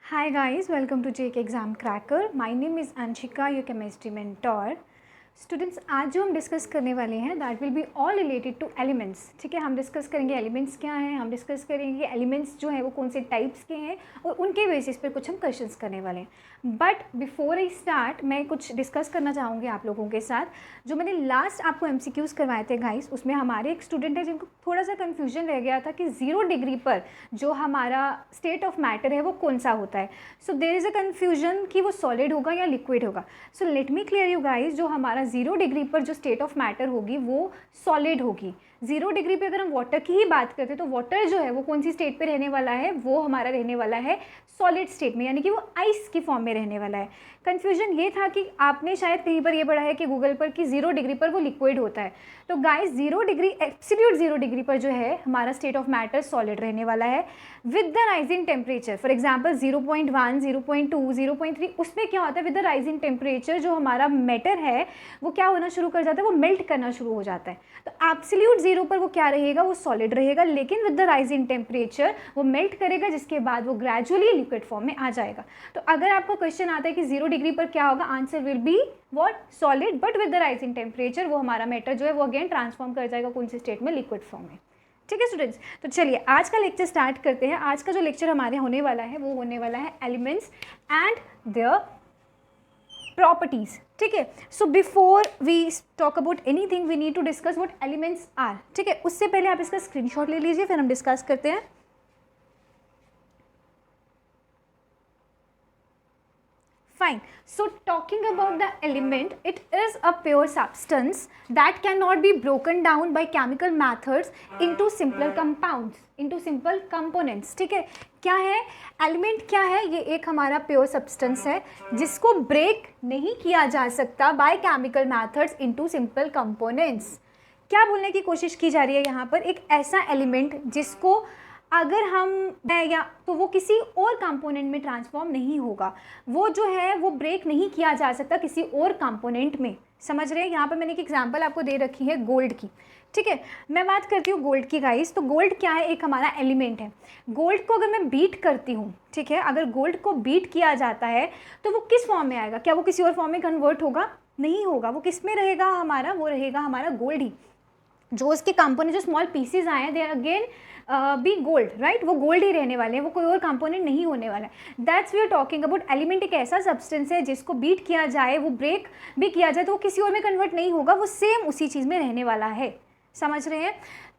Hi guys, welcome to JK Exam Cracker. My name is Anshika, your chemistry mentor. Students आज जो हम discuss करने वाले हैं that will be all related two elements. ठीक है, हम डिस्कस करेंगे एलिमेंट्स क्या हैं, हम डिस्कस करेंगे एलिमेंट्स जो हैं वो कौन से टाइप्स के हैं और उनके बेसिस पर कुछ हम क्वेश्चंस करने वाले हैं. बट बिफोर आई स्टार्ट मैं कुछ डिस्कस करना चाहूँगी आप लोगों के साथ. जो मैंने लास्ट आपको MCQs करवाए थे गाइस, उसमें हमारे एक स्टूडेंट है जिनको थोड़ा सा कन्फ्यूजन रह गया था कि 0 डिग्री पर जो हमारा स्टेट ऑफ मैटर है वो कौन सा होता है. So there is a confusion कि वो सॉलिड होगा या लिक्विड होगा. So let me clear you guys, जो हमारा 0 डिग्री पर जो स्टेट ऑफ मैटर होगी वो सॉलिड होगी. 0 डिग्री पे अगर हम वाटर की ही बात करते हैं तो वाटर जो है वो कौन सी स्टेट पे रहने वाला है, वो हमारा रहने वाला है सॉलिड स्टेट में, यानी कि वो आइस की फॉर्म में रहने वाला है. कंफ्यूजन ये था कि आपने शायद कहीं पर ये पढ़ा है कि गूगल पर कि 0 डिग्री पर वो लिक्विड होता है. तो गाइस 0 डिग्री एब्सोल्यूट 0 डिग्री पर जो है हमारा स्टेट ऑफ मैटर सॉलिड रहने वाला है with the rising temperature. For example 0.1, 0.2, 0.3 उसमें क्या होता है, विद द राइजिंग टेम्परेचर जो हमारा मैटर है वो क्या होना शुरू कर जाता है, वो मेल्ट करना शुरू हो जाता है. तो एब्सोल्यूट 0 पर वो क्या रहेगा, वो सॉलिड रहेगा, लेकिन विद द राइजिंग टेम्परेचर वो मेल्ट करेगा जिसके बाद वो ग्रेजुअली लिक्विड फॉर्म में आ जाएगा. तो अगर आपको क्वेश्चन आता है कि 0 डिग्री पर क्या होगा, answer will be what, solid, but with the rising temperature वो हमारा मैटर जो है वो अगेन ट्रांसफॉर्म कर जाएगा कौन सी स्टेट में, लिक्विड फॉर्म में. ठीक है स्टूडेंट्स, तो चलिए आज का लेक्चर स्टार्ट करते हैं. आज का जो लेक्चर हमारे होने वाला है वो होने वाला है एलिमेंट्स एंड देयर प्रॉपर्टीज. ठीक है, so before we talk about anything we need to discuss what elements are. ठीक है, उससे पहले आप इसका स्क्रीनशॉट ले लीजिए, फिर हम डिस्कस करते हैं. Fine. So talking about the element, it is a pure substance that cannot be broken down by chemical methods into simpler compounds, into simple components. ठीक है, क्या है एलिमेंट, क्या है ये, एक हमारा प्योर सब्सटेंस है जिसको ब्रेक नहीं किया जा सकता by chemical methods into simple components. क्या बोलने की कोशिश की जा रही है यहाँ पर, एक ऐसा एलिमेंट जिसको अगर हम या तो वो किसी और कंपोनेंट में ट्रांसफॉर्म नहीं होगा, वो जो है वो ब्रेक नहीं किया जा सकता किसी और कंपोनेंट में. समझ रहे हैं, यहाँ पर मैंने एक एग्जांपल आपको दे रखी है गोल्ड की. ठीक है, मैं बात करती हूँ गोल्ड की गाइस. तो गोल्ड क्या है, एक हमारा एलिमेंट है. गोल्ड को अगर मैं बीट करती हूँ, ठीक है, अगर गोल्ड को बीट किया जाता है तो वो किस फॉर्म में आएगा, क्या वो किसी और फॉर्म में कन्वर्ट होगा, नहीं होगा. वो किस में रहेगा हमारा, वो रहेगा हमारा गोल्ड ही. जो उसके कंपोनेंट, जो स्मॉल पीसेज आए हैं, they again be gold, right, वो गोल्ड ही रहने वाले हैं, वो कोई और कंपोनेंट नहीं होने वाला है. That's we are talking about element. एक ऐसा सब्सटेंस है जिसको बीट किया जाए, वो ब्रेक भी किया जाए तो वो किसी और में कन्वर्ट नहीं होगा, वो सेम उसी चीज़ में रहने वाला है. समझ रहे हैं.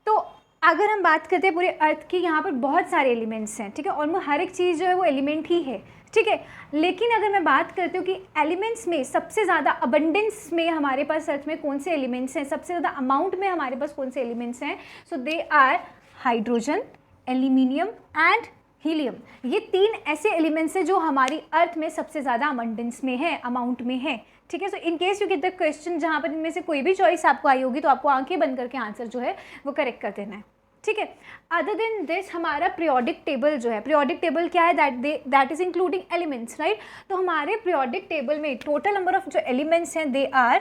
तो अगर हम बात करते हैं पूरे अर्थ की, यहाँ पर बहुत सारे एलिमेंट्स हैं. ठीक है, ऑलमोस्ट हर एक चीज़ जो है वो एलिमेंट ही है. ठीक है, लेकिन अगर मैं बात करती हूँ कि एलिमेंट्स में सबसे ज़्यादा अबंडेंस में हमारे पास अर्थ में कौन से एलिमेंट्स हैं, सबसे ज़्यादा अमाउंट में हमारे पास कौन से एलिमेंट्स हैं, so they are hydrogen, aluminium and helium. ये 3 ऐसे एलिमेंट्स हैं जो हमारी अर्थ में सबसे ज़्यादा अबंडेंस में है, अमाउंट में है. ठीक है, so in case you get the question जहाँ पर इनमें से कोई भी चॉइस आपको आई होगी तो आपको आंखें बंद करके आंसर जो है वो करेक्ट कर देना है. ठीक है, अदर देन दिस हमारा पीरियोडिक टेबल जो है, पीरियोडिक टेबल क्या है, that is including elements, right. तो हमारे पीरियोडिक टेबल में टोटल नंबर ऑफ जो एलिमेंट्स हैं दे आर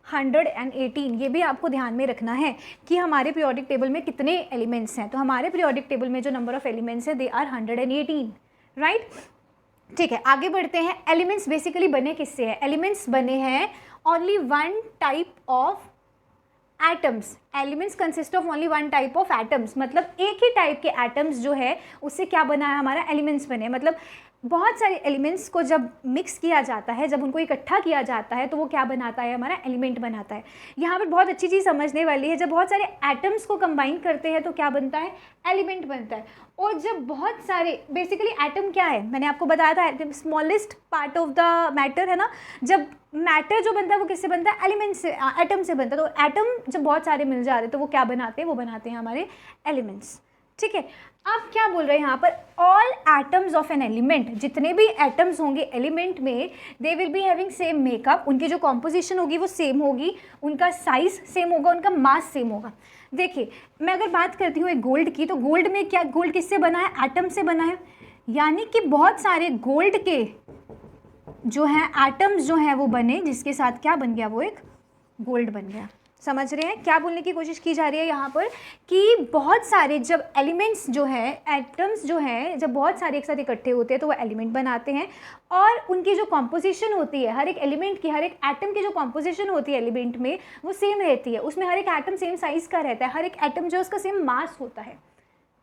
118. ये भी आपको ध्यान में रखना है कि हमारे पीरियोडिक टेबल में कितने एलिमेंट्स हैं. तो हमारे पीरियोडिक टेबल में जो नंबर ऑफ एलिमेंट्स हैं दे आर 118, राइट. ठीक है, आगे बढ़ते हैं. एलिमेंट्स बेसिकली बने किससे हैं, एलिमेंट्स बने हैं only one type of atoms. Elements consist of only one type of atoms, मतलब एक ही टाइप के एटम्स जो है उससे क्या बना है, हमारा एलिमेंट्स बने. मतलब बहुत सारे एलिमेंट्स को जब मिक्स किया जाता है, जब उनको इकट्ठा किया जाता है तो वो क्या बनाता है, हमारा एलिमेंट बनाता है. यहाँ पर बहुत अच्छी चीज़ समझने वाली है, जब बहुत सारे एटम्स को कंबाइन करते हैं तो क्या बनता है, एलिमेंट बनता है. और जब बहुत सारे, बेसिकली एटम क्या है, मैंने आपको बताया था smallest part of the matter है ना. जब मैटर जो बनता है वो किससे बनता है, एलिमेंट से, एटम से बनता है. तो एटम जब बहुत सारे मिल जा रहे हैं तो वो क्या बनाते हैं, वो बनाते हैं हमारे एलिमेंट्स. ठीक है, अब क्या बोल रहे हैं यहाँ पर, all atoms of an element, जितने भी एटम्स होंगे एलिमेंट में, they will be having same makeup. उनकी जो कॉम्पोजिशन होगी वो सेम होगी, उनका साइज सेम होगा, उनका मास सेम होगा. देखिए, मैं अगर बात करती हूँ एक गोल्ड की, तो गोल्ड में क्या, गोल्ड किससे बना है, एटम से बना है. यानी कि बहुत सारे गोल्ड के जो है एटम्स जो है वो बने, जिसके साथ क्या बन गया, वो एक गोल्ड बन गया. समझ रहे हैं क्या बोलने की कोशिश की जा रही है यहाँ पर, कि बहुत सारे जब एलिमेंट्स जो हैं, एटम्स जो हैं, जब बहुत सारे एक साथ इकट्ठे होते हैं तो वो एलिमेंट बनाते हैं, और उनकी जो कॉम्पोजिशन होती है, हर एक एलिमेंट की, हर एक एटम की जो कॉम्पोजिशन होती है एलिमेंट में, वो सेम रहती है। उसमें हर एक एटम सेम साइज़ का रहता है, हर एक एटम जो है उसका सेम मास होता है।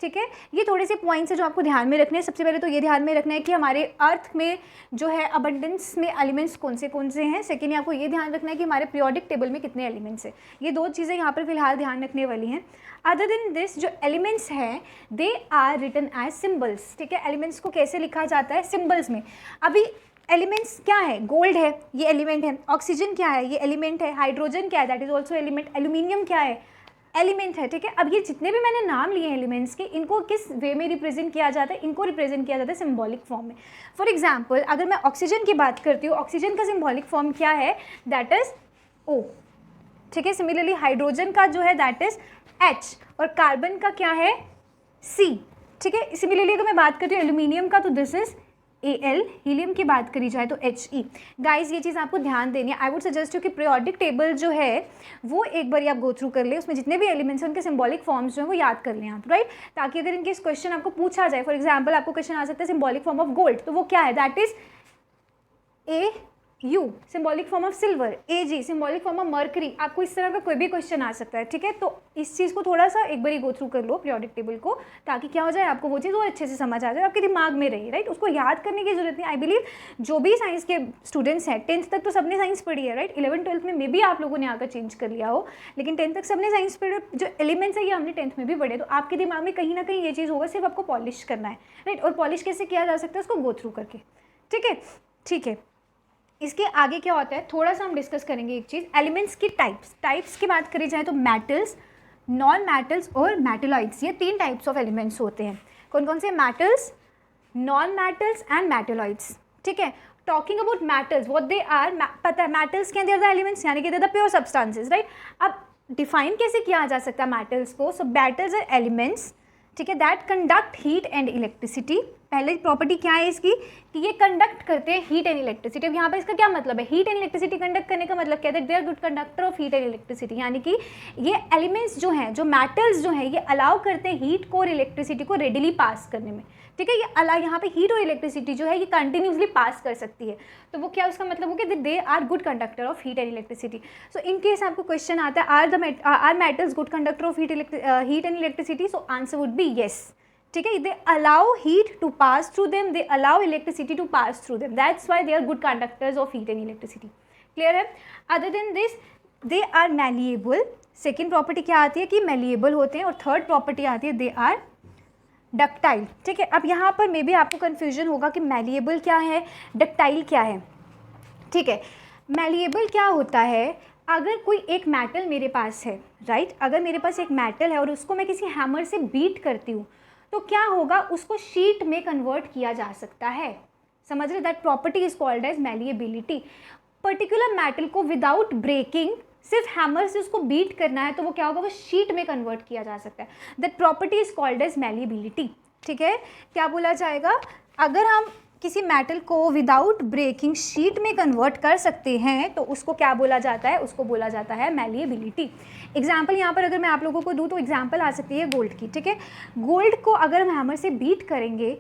ठीक है, ये थोड़े से पॉइंट्स है जो आपको ध्यान में रखने हैं। सबसे पहले तो ये ध्यान में रखना है कि हमारे अर्थ में जो है अबंडेंस में एलिमेंट्स कौन से हैं। सेकेंडली आपको ये ध्यान रखना है कि हमारे पीरियोडिक टेबल में कितने एलिमेंट्स हैं। ये दो चीज़ें यहाँ पर फिलहाल ध्यान रखने वाली हैं। अदर देन दिस, जो एलिमेंट्स हैं they are written as symbols. ठीक है, एलिमेंट्स को कैसे लिखा जाता है? सिम्बल्स में। अभी एलिमेंट्स क्या है? गोल्ड है, ये एलिमेंट है। ऑक्सीजन क्या है? ये एलिमेंट है। हाइड्रोजन क्या है? That is also element. Aluminium क्या है? एलिमेंट है। ठीक है, अब ये जितने भी मैंने नाम लिए हैं एलिमेंट्स के, इनको किस वे में रिप्रेजेंट किया जाता है? इनको रिप्रेजेंट किया जाता है सिंबॉलिक फॉर्म में। फॉर एग्जांपल, अगर मैं ऑक्सीजन की बात करती हूँ, ऑक्सीजन का सिंबॉलिक फॉर्म क्या है? That is O। ठीक है, सिमिलरली हाइड्रोजन का जो है दैट इज H, और कार्बन का क्या है? C। ठीक है, सिमिलरली अगर मैं बात करती हूँ एल्यूमिनियम का, तो दिस इज Al। हीलियम की बात करी जाए तो He। गाइस ये चीज़ आपको ध्यान देनी है। आई वुड सजेस्ट यू कि पीरियोडिक टेबल जो है वो एक बार आप गो थ्रू कर ले, उसमें जितने भी एलिमेंट्स हैं उनके सिंबॉलिक फॉर्म्स जो हैं वो याद कर लें आप, राइट, ताकि अगर इनके क्वेश्चन आपको पूछा जाए, फॉर एग्जाम्पल आपको क्वेश्चन आ सकता है सिंबॉलिक फॉर्म ऑफ गोल्ड, तो वो क्या है? That is AU, symbolic form of silver. AG, symbolic form of mercury. आपको इस तरह का कोई भी क्वेश्चन आ सकता है। ठीक है, तो इस चीज़ को थोड़ा सा एक बार गो थ्रू कर लो पीरियोडिक टेबल को, ताकि क्या हो जाए, आपको वो चीज़ और अच्छे से समझ आ जाए, आपके दिमाग में रही, राइट। उसको याद करने की जरूरत नहीं। आई बिलीव जो भी साइंस के स्टूडेंट्स हैं, 10th तक तो सबने साइंस पढ़ी है, राइट। 11th-12th में मे भी आप लोगों ने आकर चेंज कर लिया हो, लेकिन 10th तक सबने साइंस पढ़ी। जो एलिमेंट्स है ये हमने 10th में भी पढ़े, तो आपके दिमाग में कहीं ना कहीं ये चीज़ होगा, सिर्फ आपको पॉलिश करना है, राइट। और पॉलिश कैसे किया जा सकता है? उसको गो थ्रू करके। ठीक है, ठीक है। इसके आगे क्या होता है थोड़ा सा हम डिस्कस करेंगे एक चीज़, एलिमेंट्स की टाइप्स की बात करी जाए तो मेटल्स, नॉन मेटल्स और मेटलॉइड्स, ये 3 टाइप्स ऑफ एलिमेंट्स होते हैं। कौन कौन से? Metals, non metals and metalloids. ठीक है, talking about metals, what they are, पता है मेटल्स के अंदर द एलिमेंट्स, यानी कि they the pure substances, right. अब डिफाइन कैसे किया जा सकता है मेटल्स को? सो मेटल्स आर एलिमेंट्स, ठीक है, that conduct heat and electricity. पहले प्रॉपर्टी क्या है इसकी, कि ये कंडक्ट करते हैं हीट एंड इलेक्ट्रिसिटी। अब यहाँ पर इसका क्या मतलब है? हीट एंड इलेक्ट्रिसिटी कंडक्ट करने का मतलब क्या है? They are good conductor of heat and electricity, यानी कि ये एलिमेंट्स जो हैं, जो मेटल्स जो हैं, ये अलाउ करते हैं हीट को और इलेक्ट्रिसिटी को रेडिली पास करने में। ठीक है, ये यहाँ पे हीट और इलेक्ट्रिसिटी जो है ये कंटिन्यूसली पास कर सकती है। तो वो क्या उसका मतलब हो कि they are good conductor of heat and electricity. So in case आपको क्वेश्चन आता है are metals good conductor of heat and electricity, so answer would be yes. ठीक है, they allow heat to pass through them, they allow electricity to pass through them, that's why they are good conductors of heat and electricity. Clear है? Other than this they are malleable. Second property क्या आती है कि malleable होते हैं, और third property आती है दे आर डक्टाइल। ठीक है, अब यहाँ पर मे बी आपको कन्फ्यूजन होगा कि मैलिएबल क्या है, डक्टाइल क्या है। ठीक है, मैलिएबल क्या होता है? अगर कोई एक मेटल मेरे पास है, राइट, अगर मेरे पास एक मेटल है और उसको मैं किसी हैमर से बीट करती हूँ, तो क्या होगा? उसको शीट में कन्वर्ट किया जा सकता है। समझ रहे? That property is called as malleability. Particular metal को विदाउट ब्रेकिंग, सिर्फ हैमर से उसको बीट करना है, तो वो क्या होगा? वो शीट में कन्वर्ट किया जा सकता है। That property is called as malleability. ठीक है, क्या बोला जाएगा? अगर हम किसी मेटल को विदाउट ब्रेकिंग शीट में कन्वर्ट कर सकते हैं, तो उसको क्या बोला जाता है? उसको बोला जाता है मैलिएबिलिटी। एग्जाम्पल यहाँ पर अगर मैं आप लोगों को दूँ तो एग्जाम्पल आ सकती है गोल्ड की। ठीक है, गोल्ड को अगर हम हैमर से बीट करेंगे,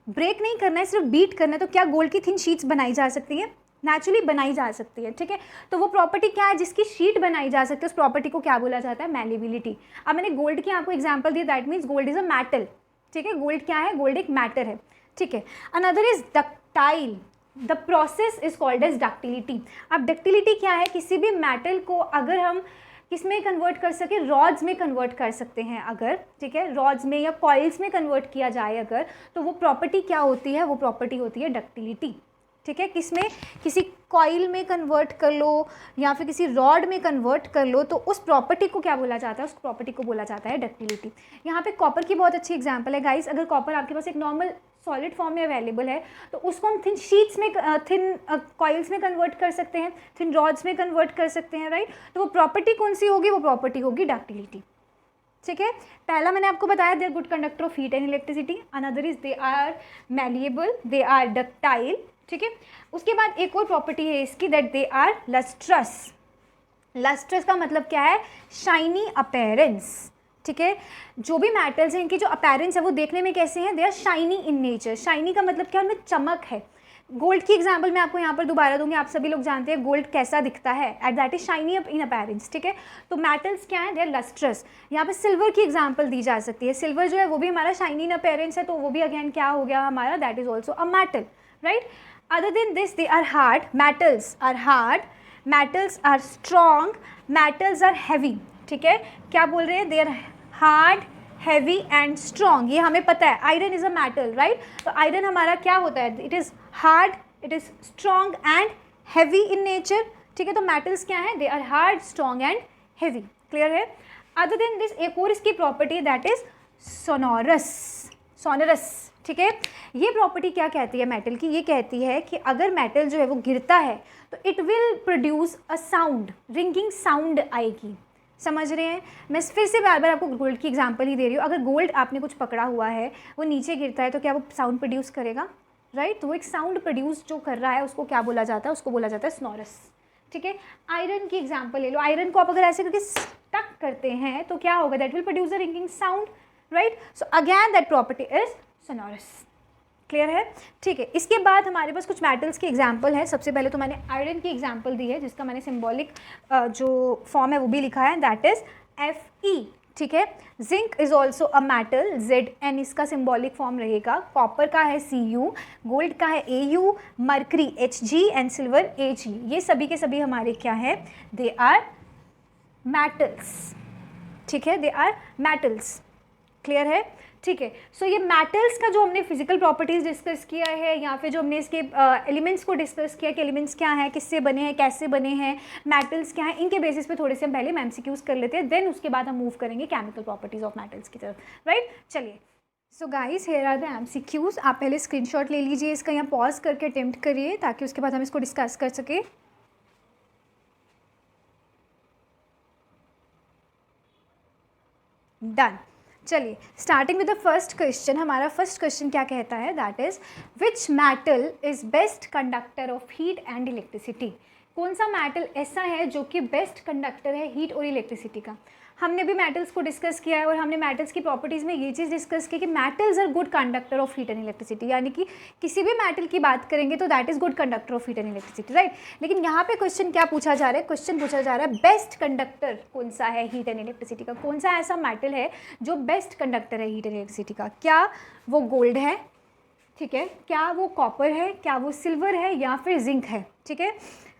ब्रेक नहीं करना है, सिर्फ बीट करना है, तो क्या गोल्ड की थिन शीट्स बनाई जा सकती हैं? नेचुरली बनाई जा सकती है। ठीक है, तो वो प्रॉपर्टी क्या है जिसकी शीट बनाई जा सकती है, उस प्रॉपर्टी को क्या बोला जाता है? मैलिएबिलिटी। अब मैंने गोल्ड की आपको example the, that means gold is a metal. ठीक है, गोल्ड क्या है? गोल्ड एक मैटर है। ठीक है, another is ductile. The process is called as ductility. अब डक्टिलिटी क्या है? किसी भी मेटल को अगर हम किस में कन्वर्ट कर सके, रॉड्स में कन्वर्ट कर सकते हैं अगर, ठीक है, रॉड्स में या कॉइल्स में कन्वर्ट किया जाए अगर, तो वो प्रॉपर्टी क्या होती है? वो प्रॉपर्टी होती है डक्टिलिटी। ठीक है, किस में? किसी कॉइल में कन्वर्ट कर लो या फिर किसी रॉड में कन्वर्ट कर लो, तो उस प्रॉपर्टी को क्या बोला जाता है? उस प्रॉपर्टी को बोला जाता है डक्टिलिटी। यहाँ पे कॉपर की बहुत अच्छी एग्जांपल है गाइस। अगर कॉपर आपके पास एक नॉर्मल सॉलिड फॉर्म में अवेलेबल है, तो उसको हम थिन शीट्स में, थिन कॉइल्स में कन्वर्ट कर सकते हैं, थिन रॉड्स में कन्वर्ट कर सकते हैं, राइट। तो वो प्रॉपर्टी कौन सी होगी? वो प्रॉपर्टी होगी डक्टिलिटी। ठीक है, पहला मैंने आपको बताया they are good conductor of heat and electricity. Another is they are malleable, they are ductile. ठीक है, उसके बाद एक और प्रॉपर्टी है इसकी, that they are lustrous. Lustrous का मतलब क्या है, शाइनी अपेरेंस, ठीक है। जो भी मेटल्स हैं इनकी जो अपेरेंस है वो देखने में कैसे हैं, they are shiny in nature. Shiny का मतलब क्या, उनमें चमक है। गोल्ड की एग्जांपल मैं आपको यहाँ पर दोबारा दूंगी, आप सभी लोग जानते हैं गोल्ड कैसा दिखता है, at that is shiny in appearance, ठीक है। तो मेटल्स क्या है, दे आर लस्ट्रस। यहाँ पे सिल्वर की एग्जांपल दी जा सकती है, सिल्वर जो है वो भी हमारा शाइनी इन अपेरेंस है, तो वो भी अगेन क्या हो गया हमारा, that is also a metal, right. Other than this they are hard, metals are hard, metals are strong, metals are heavy, ठीक है। क्या बोल रहे हैं, they are hard, heavy and strong, ये हमें पता है। Iron is a metal, right. तो आयरन हमारा क्या होता है, it is hard, it is strong and heavy in nature, ठीक है। तो मेटल्स क्या है, they are hard, strong and heavy, clear है। अदर देन दिस एक और इसकी property that is sonorous, sonorous, ठीक है। ये प्रॉपर्टी क्या कहती है मेटल की, ये कहती है कि अगर मेटल जो है वो गिरता है तो it will produce a sound, ringing sound आएगी, समझ रहे हैं। मैं फिर से बार बार आपको गोल्ड की एग्जांपल ही दे रही हूँ। अगर गोल्ड आपने कुछ पकड़ा हुआ है, वो नीचे गिरता है तो क्या वो साउंड प्रोड्यूस करेगा, राइट। तो वो एक साउंड प्रोड्यूस जो कर रहा है उसको क्या बोला जाता है, उसको बोला जाता है सोनोरस, ठीक है। आयरन की एग्जांपल ले लो, आयरन को आप अगर ऐसे करके स्टक करते हैं तो क्या होगा, that will produce a ringing sound, right. So again that property is sonorous, clear है, ठीक है। इसके बाद हमारे पास कुछ मेटल्स की एग्जांपल है। सबसे पहले तो मैंने आयरन की एग्जांपल दी है, जिसका मैंने सिंबॉलिक जो फॉर्म है वो भी लिखा है, दैट इज Fe, ठीक है। Zinc is also a metal, Zn इसका सिंबॉलिक फॉर्म रहेगा। कॉपर का है Cu, गोल्ड का है Au, mercury Hg and silver Ag। ये सभी के सभी हमारे क्या है, दे आर मेटल्स, ठीक है, दे आर मेटल्स, क्लियर है, ठीक है। सो ये मेटल्स का जो हमने फिजिकल प्रॉपर्टीज डिस्कस किया है, या फिर जो हमने इसके एलिमेंट्स को डिस्कस किया कि एलिमेंट्स क्या हैं, किससे बने हैं, कैसे बने हैं, मेटल्स क्या हैं, इनके बेसिस पे थोड़े से हम पहले एमसीक्यूज कर लेते हैं, देन उसके बाद हम मूव करेंगे केमिकल प्रॉपर्टीज ऑफ मेटल्स की तरफ, राइट। चलिए, so guys here are the MCQs. आप पहले स्क्रीनशॉट ले लीजिए इसका, यहाँ पॉज करके अटेम्प्ट करिए ताकि उसके बाद हम इसको डिस्कस कर सकें। डन। चलिए, starting with the first question. हमारा फर्स्ट क्वेश्चन क्या कहता है, that is which metal is best conductor of heat and electricity. कौन सा मेटल ऐसा है जो कि बेस्ट कंडक्टर है हीट और इलेक्ट्रिसिटी का। हमने भी मेटल्स को डिस्कस किया है और हमने मेटल्स की प्रॉपर्टीज़ में ये चीज़ डिस्कस की कि metals are good conductor of heat and electricity, यानी कि किसी भी मेटल की बात करेंगे तो that is good conductor of heat and electricity, right. लेकिन यहाँ पे क्वेश्चन क्या पूछा जा रहा है, क्वेश्चन पूछा जा रहा है बेस्ट कंडक्टर कौन सा है हीट एंड इलेक्ट्रिसिटी का, कौन सा ऐसा मेटल है जो बेस्ट कंडक्टर है हीट एंड इलेक्ट्रिसिटी का। क्या वो गोल्ड है, ठीक है, क्या वो कॉपर है, क्या वो सिल्वर है, या फिर जिंक है, ठीक है।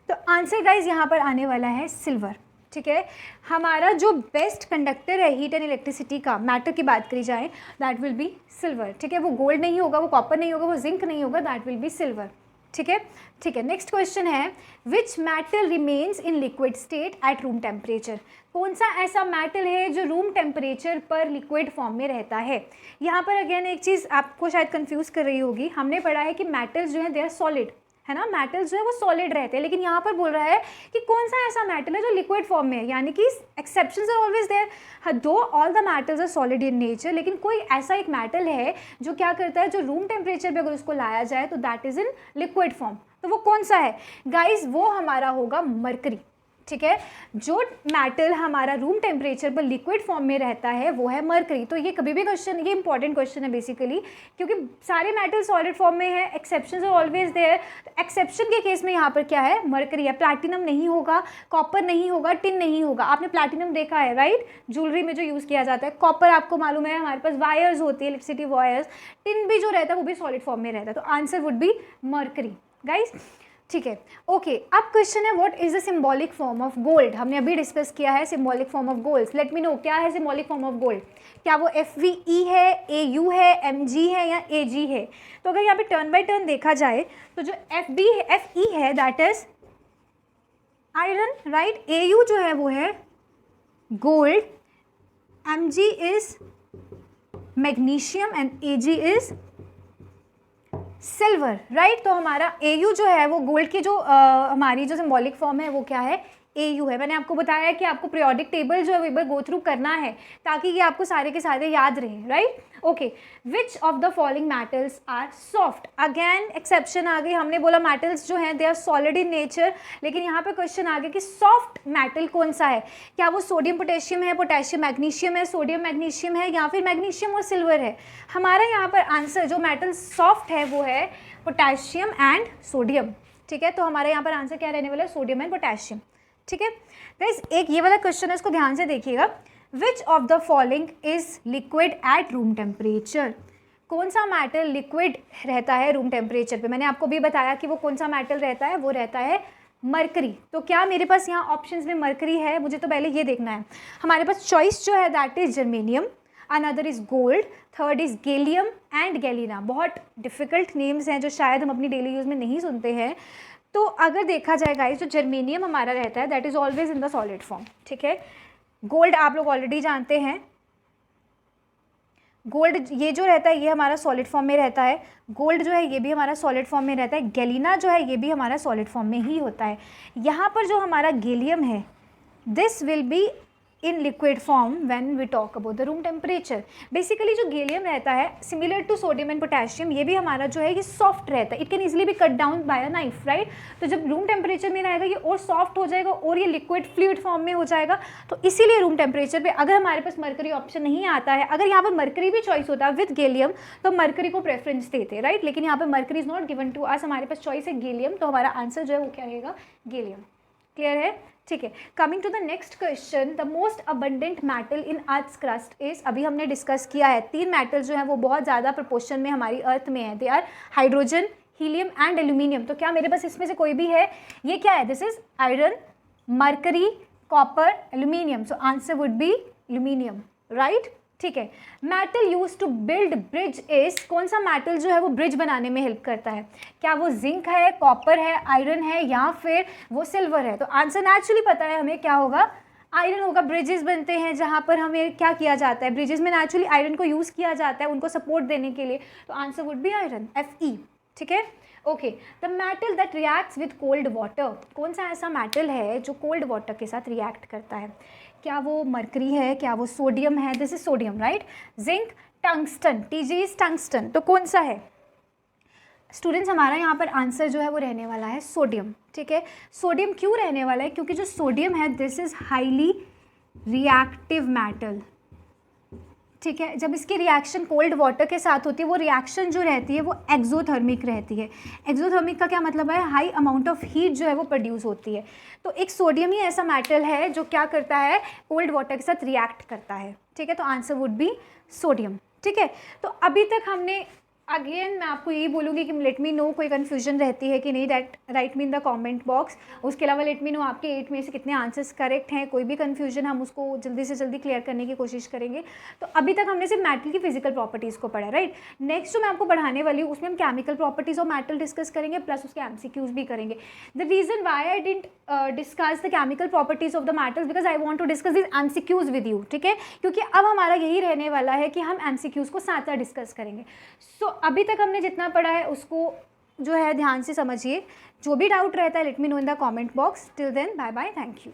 तो आंसर गाइज यहाँ पर आने वाला है सिल्वर, ठीक है। हमारा जो बेस्ट कंडक्टर है हीट एंड इलेक्ट्रिसिटी का, मैटर की बात करी जाए, दैट विल बी सिल्वर, ठीक है। वो गोल्ड नहीं होगा, वो कॉपर नहीं होगा, वो जिंक नहीं होगा, दैट विल बी सिल्वर, ठीक है, ठीक है। नेक्स्ट क्वेश्चन है which metal remains in liquid state at room temperature. कौन सा ऐसा मेटल है जो रूम टेम्परेचर पर लिक्विड फॉर्म में रहता है। यहाँ पर अगेन एक चीज़ आपको शायद कंफ्यूज कर रही होगी, हमने पढ़ा है कि मेटल्स जो है दे आर सॉलिड, है ना, मेटल्स जो है वो सॉलिड रहते हैं, लेकिन यहाँ पर बोल रहा है कि कौन सा ऐसा मेटल है जो लिक्विड फॉर्म में है, यानी कि exceptions are always there, though all the metals are solid in nature, लेकिन कोई ऐसा एक मेटल है जो क्या करता है, जो रूम टेम्परेचर पे अगर उसको लाया जाए तो that is in liquid form. तो वो कौन सा है गाइज, वो हमारा होगा मरकरी, ठीक है। जो मेटल हमारा रूम टेम्परेचर पर लिक्विड फॉर्म में रहता है वो है मरकरी। तो ये कभी भी क्वेश्चन, ये इंपॉर्टेंट क्वेश्चन है बेसिकली, क्योंकि सारे मेटल सॉलिड फॉर्म में है, exceptions are always there. Exception के केस में यहाँ पर क्या है, मरकरी है। प्लैटिनम नहीं होगा, कॉपर नहीं होगा, टिन नहीं होगा। आपने प्लैटिनम देखा है, राइट, ज्वेलरी में जो यूज़ किया जाता है। कॉपर आपको मालूम है हमारे पास वायर्स होती है, इलेक्ट्रिसिटी वायर्स। टिन भी जो रहता है वो भी सॉलिड फॉर्म में रहता है, तो answer would B mercury guys, ठीक है, ओके। अब क्वेश्चन है what is the symbolic form of gold. हमने अभी डिस्कस किया है symbolic form of gold. Late me no क्या है सिंबॉलिक फॉर्म ऑफ गोल्ड। क्या वो FVE है, AU है, MG है, या AG है। तो अगर यहाँ पे टर्न बाय टर्न देखा जाए तो जो FE है that is iron, right. AU जो है वो है gold, MG is magnesium and AG is silver, right. तो हमारा AU जो है वो गोल्ड की जो हमारी जो सिंबॉलिक फॉर्म है वो क्या है, AU है। मैंने आपको बताया है कि आपको पीरियोडिक टेबल जो है वो एक बार गो थ्रू करना है ताकि ये आपको सारे के सारे याद रहें, right. Okay, which of the following metals are soft. Again exception आ गई, हमने बोला मेटल्स जो हैं they are solid in nature, लेकिन यहाँ पे क्वेश्चन आ गया कि सॉफ्ट मेटल कौन सा है। क्या वो सोडियम पोटेशियम है, पोटेशियम मैग्नीशियम है, सोडियम मैग्नीशियम है, या फिर मैग्नीशियम और सिल्वर है। हमारा यहाँ पर आंसर जो मेटल सॉफ्ट है वो है पोटेशियम एंड सोडियम, ठीक है। तो हमारे यहाँ पर आंसर क्या रहने वाला है, सोडियम एंड पोटेशियम, ठीक है। गाइस एक ये वाला क्वेश्चन है, इसको ध्यान से देखिएगा। विच of the following is liquid at room temperature. कौन सा मेटल लिक्विड रहता है रूम टेम्परेचर पे। मैंने आपको भी बताया कि वो कौन सा मेटल रहता है, वो रहता है मरकरी। तो क्या मेरे पास यहाँ ऑप्शंस में मरकरी है, मुझे तो पहले ये देखना है। हमारे पास चॉइस जो है that is germanium, another is gold, third is gallium and Galina. बहुत डिफिकल्ट नेम्स हैं जो शायद हम अपनी डेली यूज़ में नहीं सुनते हैं। तो अगर देखा जाए गाइस, जो जर्मेनियम हमारा रहता है that is always in the solid form, ठीक है। गोल्ड आप लोग ऑलरेडी जानते हैं, गोल्ड ये जो रहता है ये हमारा सॉलिड फॉर्म में रहता है। गोल्ड जो है ये भी हमारा सॉलिड फॉर्म में रहता है। गैलिना जो है ये भी हमारा सॉलिड फॉर्म में ही होता है। यहाँ पर जो हमारा गैलियम है this will be in liquid form when we talk about the room temperature. Basically जो गैलियम रहता है similar to sodium and potassium, ये भी हमारा जो है ये सॉफ्ट रहता है। It can easily be cut down by a knife, right. तो जब रूम टेम्परेचर में रहेगा ये और सॉफ्ट हो जाएगा और ये लिक्विड फ्लूइड फॉर्म में हो जाएगा। तो इसीलिए रूम टेम्परेचर पे अगर हमारे पास मरकरी ऑप्शन नहीं आता है, अगर यहाँ पर मरकरी भी चॉइस होता है विद गैलियम तो मरकरी को प्रेफरेंस देते, राइट। लेकिन यहाँ पर mercury is not given to us, हमारे पास चॉइस है गैलियम, तो हमारा आंसर जो है वो क्या रहेगा, गैलियम। क्लियर है, ठीक है। Coming to the next question, the most abundant metal in earth's crust is. अभी हमने डिस्कस किया है 3 मेटल जो है वो बहुत ज़्यादा प्रोपोर्शन में हमारी अर्थ में है। They are hydrogen, helium and aluminium. तो क्या मेरे पास इसमें से कोई भी है, ये क्या है, this is iron, mercury, copper, aluminium. So answer would be aluminium, right, ठीक है। Metal use to build bridge is. कौन सा मेटल जो है वो ब्रिज बनाने में हेल्प करता है। क्या वो जिंक है, कॉपर है, आयरन है, या फिर वो सिल्वर है। तो आंसर नेचुरली पता है हमें, क्या होगा, आयरन होगा। ब्रिजेस बनते हैं जहाँ पर हमें क्या किया जाता है, ब्रिजेस में नेचुरली आयरन को यूज़ किया जाता है उनको सपोर्ट देने के लिए। तो answer would B iron, Fe, ठीक है। Okay, the metal that reacts with cold water. कौन सा ऐसा मेटल है जो कोल्ड वाटर के साथ रिएक्ट करता है। क्या वो मरकरी है, क्या वो सोडियम है, this is sodium, right. Zinc, tungsten, Tg is tungsten. तो कौन सा है स्टूडेंट्स, हमारा यहाँ पर आंसर जो है वो रहने वाला है सोडियम, ठीक है। सोडियम क्यों रहने वाला है, क्योंकि जो सोडियम है this is highly reactive metal, ठीक है। जब इसकी रिएक्शन कोल्ड वाटर के साथ होती है, वो रिएक्शन जो रहती है वो एक्सोथर्मिक रहती है। एक्सोथर्मिक का क्या मतलब है, हाई अमाउंट ऑफ हीट जो है वो प्रोड्यूस होती है। तो एक सोडियम ही ऐसा मेटल है जो क्या करता है, कोल्ड वाटर के साथ रिएक्ट करता है, ठीक है। तो आंसर वुड बी सोडियम, ठीक है। तो अभी तक हमने, अगेन मैं आपको यही बोलूँगी कि लेट मी नो कोई कन्फ्यूजन रहती है कि नहीं, that right me in the comment box. उसके अलावा लेट मी नो आपके 8 में से कितने आंसर्स करेक्ट हैं। कोई भी कन्फ्यूजन हम उसको जल्दी से जल्दी क्लियर करने की कोशिश करेंगे। तो अभी तक हमने सिर्फ मेटल की फिजिकल प्रॉपर्टीज़ को पढ़ा, राइट। नेक्स्ट जो मैं आपको पढ़ाने वाली हूँ उसमें हम chemical properties of metal discuss करेंगे, प्लस उसके MCQs भी करेंगे। The reason why I didn't discuss the chemical properties of the metals because I want to discuss this MCQs with you, ठीक है। क्योंकि अब हमारा यही रहने वाला है कि हम MCQs को साथ साथ डिस्कस करेंगे। सो अभी तक हमने जितना पढ़ा है उसको जो है ध्यान से समझिए। जो भी डाउट रहता है let me know in the comment box. Till then bye bye, thank you.